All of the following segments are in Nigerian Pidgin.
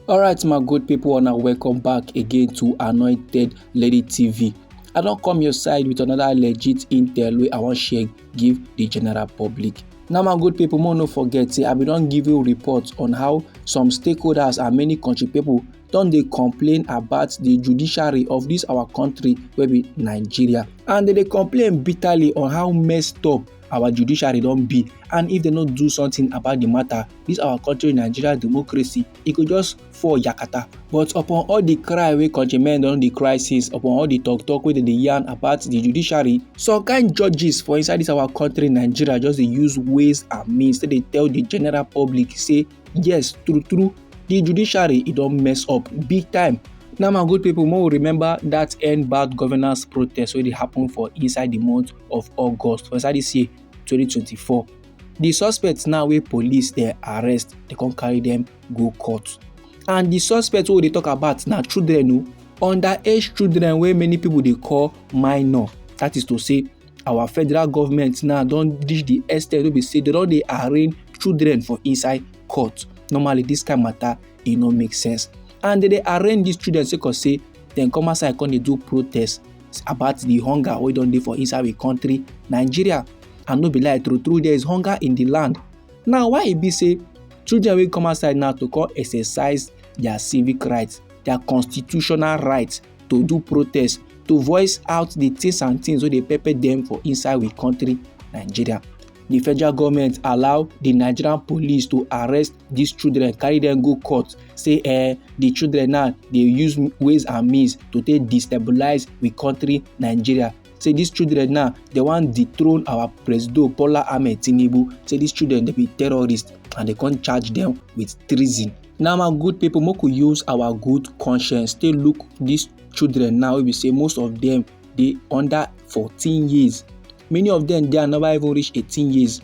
Alright my good people, and welcome back again to Anointed Lady TV. I don come your side with another legit intel wey I wan share give the general public. Now my good people, make no forget say I bin don give you reports on how some stakeholders and many country people don dey complain about the judiciary of this our country wey be Nigeria, and they dey complain bitterly on how messed up our judiciary don be, and if they no do something about the matter, this our country Nigeria democracy e go just fall yakata. But upon all the cry wey countrymen don dey cry since, upon all the talk wey dem dey yarn about the judiciary, some kind judges for inside this our country Nigeria just dey use ways and means to dey tell the general public say yes, true the judiciary e don mess up big time. Now my good people, make we remember that end bad governance protest wey dey happen for inside the month of August for inside this year 2024. The suspects now wey police dey arrest, they come carry them go court, and the suspects wey we dey talk about na children, underage children wey many people dey call minor. That is to say, our federal government now don reach the extent wey be say they don dey arraign children for inside court. Normally this kind matter e no make sense, and they dey arraign these children sake of say dem come outside come dey do protest about the hunger wey don dey for inside we country Nigeria. And no be lie, true there is hunger in the land. Now why e be say children wey come outside now to come exercise their civic rights, their constitutional rights to do protest, to voice out the things and things wey dey pepper them for inside we country Nigeria, the federal government allow the Nigerian police to arrest these children, carry them go court, say the children now dey use ways and means to take destabilize we country Nigeria. Say these children now they want dethrone our president Bola Ahmed Tinubu. Say these children they be terrorists and they can't charge them with treason. Now my good people, make we use our good conscience to look these children now. We say most of them they under 14 years. Many of them they are never even reach 18 years.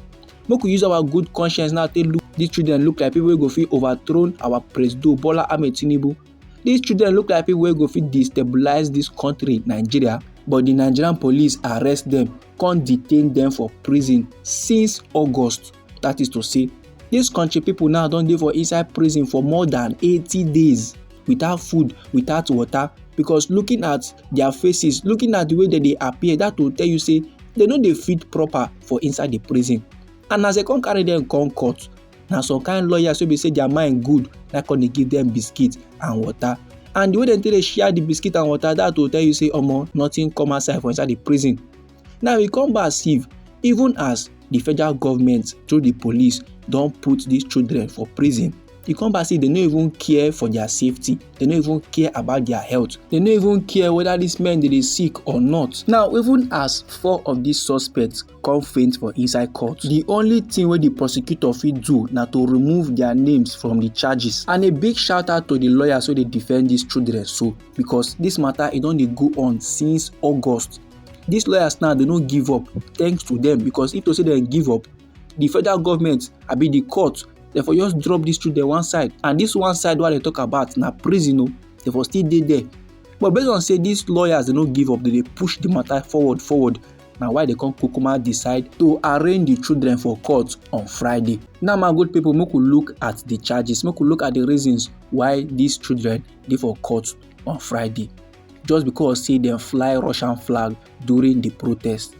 Make we use our good conscience now to look these children look like people who go fit overthrown our president Bola Ahmed Tinubu. These children look like people who go fit destabilize this country Nigeria. But the Nigerian police arrest them, can't detain them for prison since August. That is to say, these country people now don't dey for inside prison for more than 80 days without food, without water. Because looking at their faces, looking at the way that they appear, that will tell you say they no dey fit proper for inside the prison. And as they come carry them come court, now some kind lawyers wey be say their mind good, that can they give them biscuits and water. And the way they share the biscuit and water, that will tell you say nothing come outside for inside the prison. Now we come back see, even as the federal government through the police don't put these children for prison, you come back see they don't even care for their safety, they don't even care about their health, they don't even care whether these men they sick or not. Now even as 4 of these suspects come faint for inside court, the only thing wey the prosecutor fit do na to remove their names from the charges. And a big shout out to the lawyers wey dey defend these children, so because this matter e don dey go on since August. These lawyers now they no give up, thanks to them, because if to say they give up, the federal government abi the court therefore just drop these children one side, and this one side what they talk about na prison, therefore still dey there. But based on say these lawyers they no give up, they push the matter forward. Now why they come kukuma decide to arraign the children for court on Friday. Now my good people, make we look at the charges, make we look at the reasons why these children dey for court on Friday. Just because say them fly Russian flag during the protest.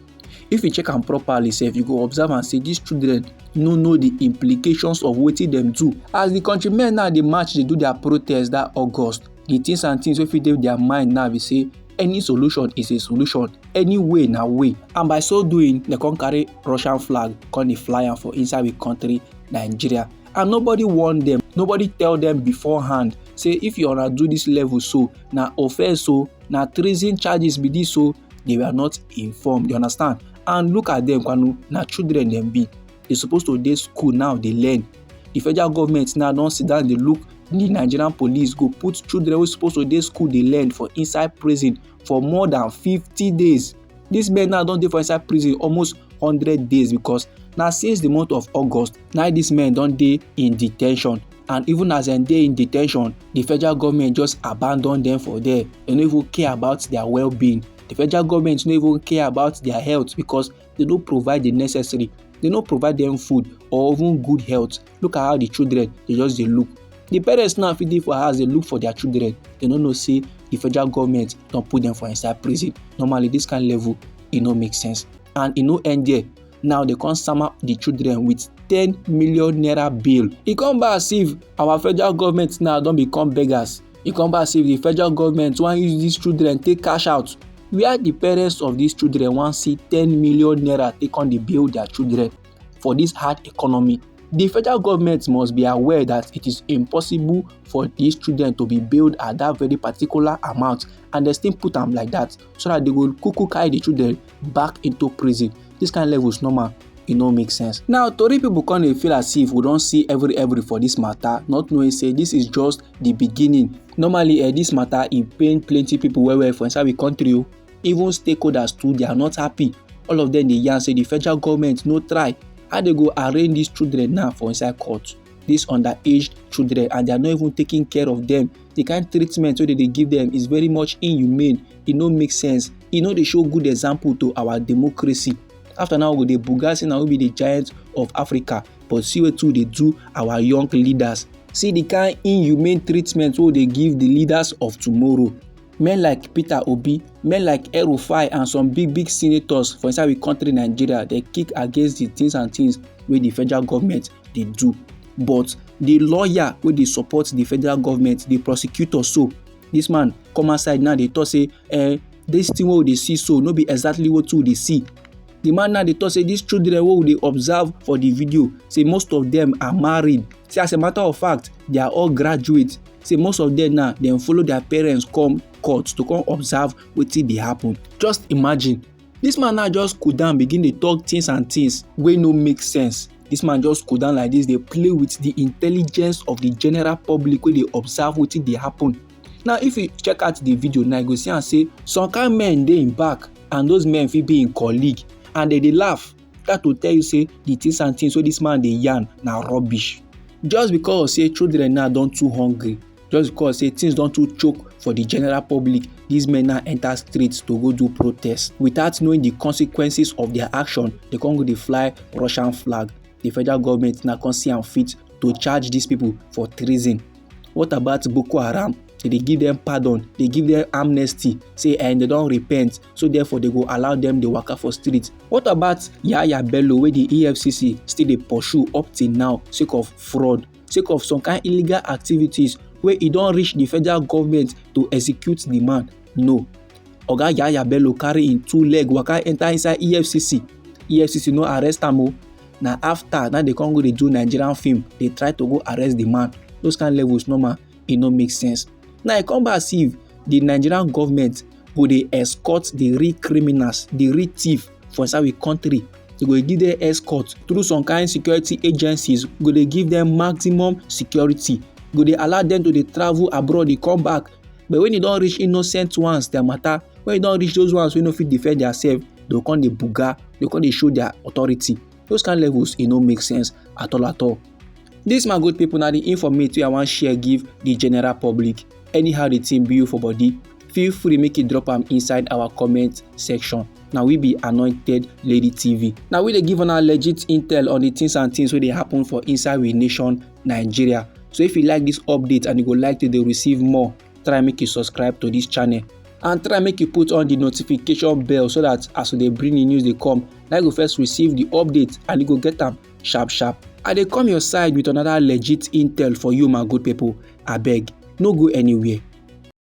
If you check am properly, if you go observe and say these children no know the implications of wetin them do. As the countrymen now they march, they do their protest that August, the things and things wey fit dey their mind now be say any solution is a solution, any way na way. And by so doing, they come carry Russian flag, come dey fly am for inside the country Nigeria. And nobody warn them, nobody tell them beforehand. Say if you wanna do this level, so na offense, so na treason charges be this, so they were not informed. You understand? And look at them, kwanu, na children them be. They supposed to dey school now, they learn. The federal government now don't sit down, they look. The Nigerian police go put children who supposed to dey school, they learn for inside prison for more than 50 days. These men now don't dey for inside prison almost 100 days, because now since the month of August, now these men don't dey in detention. And even as dem dey in detention, the federal government just abandon them for there. They don't even care about their well-being. The federal government don't even care about their health, because they don't provide the necessary. They don't provide them food or even good health. Look at how the children they just dey look. The parents now fit dey for house dey look for their children, they no know say the federal government don put them for inside prison. Normally this kind level e no make sense, and e no end there. Now they come sama the children with 10 million naira bail. E come back as if our federal government now don become beggars. E come back as if the federal government wan use these children take cash out. Where the parents of these children wan see 10 million naira take on dey bail their children for this hard economy. The federal government must be aware that it is impossible for these children to be bailed at that very particular amount, and they still put am like that so that they go kuku carry the children back into prison. This kind of levels normal, e no make sense. Now tori people come dey feel as if we don see every for this matter, not knowing say this is just the beginning. Normally this matter e pain plenty people well for inside we country o. Even stakeholders too, they are not happy. All of them dey yarn say the federal government no try. How they go arraign these children now for inside court? These underage children, and they are not even taking care of them. The kind treatment wey they give them is very much inhumane. E no make sense. E no dey show good example to our democracy. After now we dey buga say na we be the giant of Africa, but see wetin dey do our young leaders. See the kind inhumane treatment wey dey give the leaders of tomorrow. Men like Peter Obi, men like El-Rufai, and some big senators for inside we country Nigeria, they kick against the things wey the federal government dey do. But the lawyer wey dey support the federal government, the prosecutor, so this man come outside now dey talk say this thing wey we dey see so no be exactly what we dey see. The man now dey talk say these children wey we dey observe for the video, say most of them are married. Say as a matter of fact, they are all graduates. Say most of them now dem follow their parents come court to come observe wetin dey happen. Just imagine, this man now just cool down begin dey talk things wey no make sense. This man just cool down like this, dey play with the intelligence of the general public wey dey observe wetin dey happen. Now if you check out the video now, you go see am say some kind men dey im back, and those men fit be im colleague, and they dey laugh. That to tell you say the things wey this man dey yarn na rubbish. Just because say children now don too hungry, just because say things don too choke for the general public, these men now enter streets to go do protest without knowing the consequences of their action. They come go dey fly Russian flag. The federal government now come see am fit to charge these people for treason. What about Boko Haram? They give them pardon, they give them amnesty, say they don repent, so therefore they go allow them dey waka for street. What about Yahaya Bello wey the EFCC still dey pursue up till now sake of fraud, sake of some kind illegal activities wey e don reach the federal government to execute the man? No. Oga Yahaya Bello carry im 2 leg waka enter inside EFCC. EFCC no arrest am o. Na after now they come go dey do Nigerian film, they try to go arrest the man. Those kind levels normal, e no make sense. Now e come back as if the Nigerian government go dey escort the real criminals, the real thief for inside we country. They go give them escort through some kind security agencies, go dey give them maximum security, go dey allow them to dey travel abroad, dey come back. But when e don reach innocent ones, their matter, when e don reach those ones wey no fit defend themselves, they go come dey buga, they go come dey show their authority. Those kind levels e no make sense at all. This my good people, na the information I wan share give the general public. Anyhow the thing be you for body, feel free make you drop am inside our comment section. Now we be Anointed Lady TV. Now we dey give una legit intel on the things wey dey happen for inside we nation Nigeria. So if you like this update and you go like to dey receive more, try make you subscribe to this channel, and try make you put on the notification bell so that as they bring the news they come, now you go first receive the update and you go get them sharp. I dey come your side with another legit intel for you my good people. Abeg, no go anywhere.